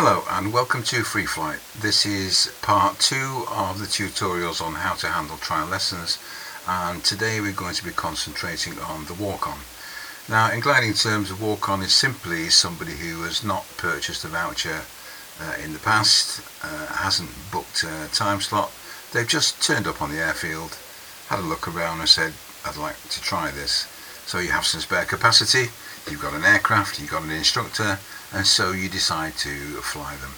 Hello and welcome to FreeFlight. This is part 2 of the tutorials on how to handle trial lessons, and today we're going to be concentrating on the walk-on. Now, in gliding terms, a walk-on is simply somebody who has not purchased a voucher in the past, hasn't booked a time slot. They've just turned up on the airfield, had a look around and said, I'd like to try this. So you have some spare capacity, you've got an aircraft, you've got an instructor, and so you decide to fly them.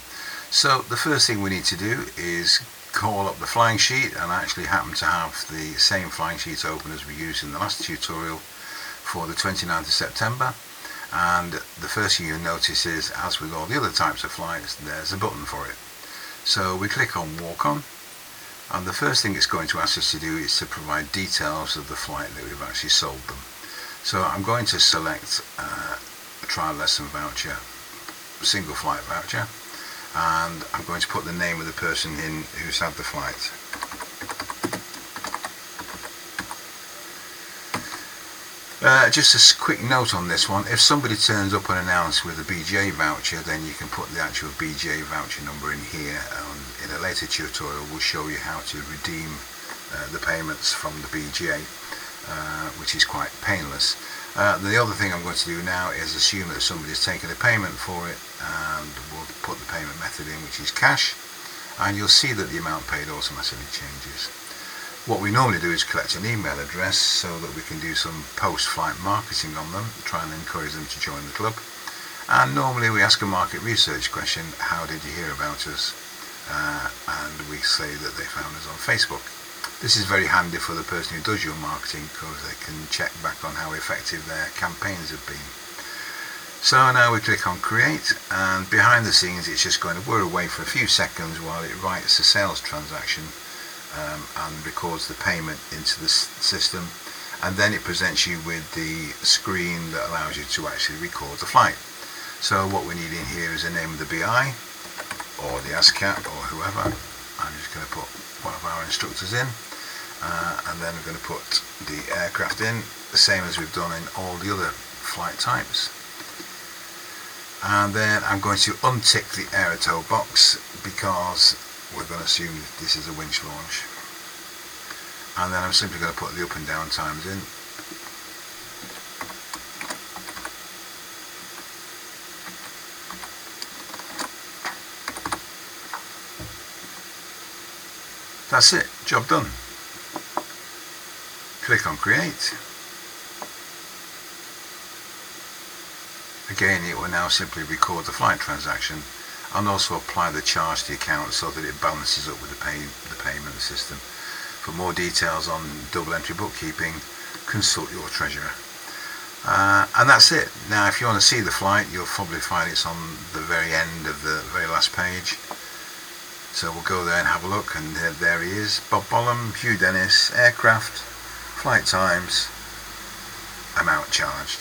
So the first thing we need to do is call up the flying sheet, and I actually happen to have the same flying sheet open as we used in the last tutorial for the 29th of September. And the first thing you'll notice is, as with all the other types of flights, there's a button for it. So we click on Walk On, and the first thing it's going to ask us to do is to provide details of the flight that we've actually sold them. So I'm going to select a trial lesson voucher, single flight voucher, and I'm going to put the name of the person in who's had the flight. Just a quick note on this one: if somebody turns up unannounced with a BGA voucher, then you can put the actual BGA voucher number in here. In a later tutorial we'll show you how to redeem the payments from the BGA, which is quite painless. The other thing I'm going to do now is assume that somebody's taken a payment for it, and we'll put the payment method in, which is cash, and you'll see that the amount paid automatically changes. What we normally do is collect an email address so that we can do some post-flight marketing on them, try and encourage them to join the club. And normally we ask a market research question: how did you hear about us? And we say that they found us on Facebook. This is very handy for the person who does your marketing, because they can check back on how effective their campaigns have been. So now we click on Create, and behind the scenes it's just going to whir away for a few seconds while it writes the sales transaction and records the payment into the system, and then it presents you with the screen that allows you to actually record the flight. So what we need in here is the name of the BI or the ASCAP or whoever. I'm just going to put one of our instructors in, and then we're going to put the aircraft in, the same as we've done in all the other flight types. And then I'm going to untick the aerotow box, because we're going to assume that this is a winch launch. And then I'm simply going to put the up and down times in. That's it, job done. Click on Create. Again, it will now simply record the flight transaction and also apply the charge to the account so that it balances up with the payment system. For more details on double entry bookkeeping, consult your treasurer. And that's it. Now, if you want to see the flight, you'll probably find it's on the very end of the very last page. So we'll go there and have a look, and there he is: Bob Bollum, Hugh Dennis, aircraft, flight times, amount charged.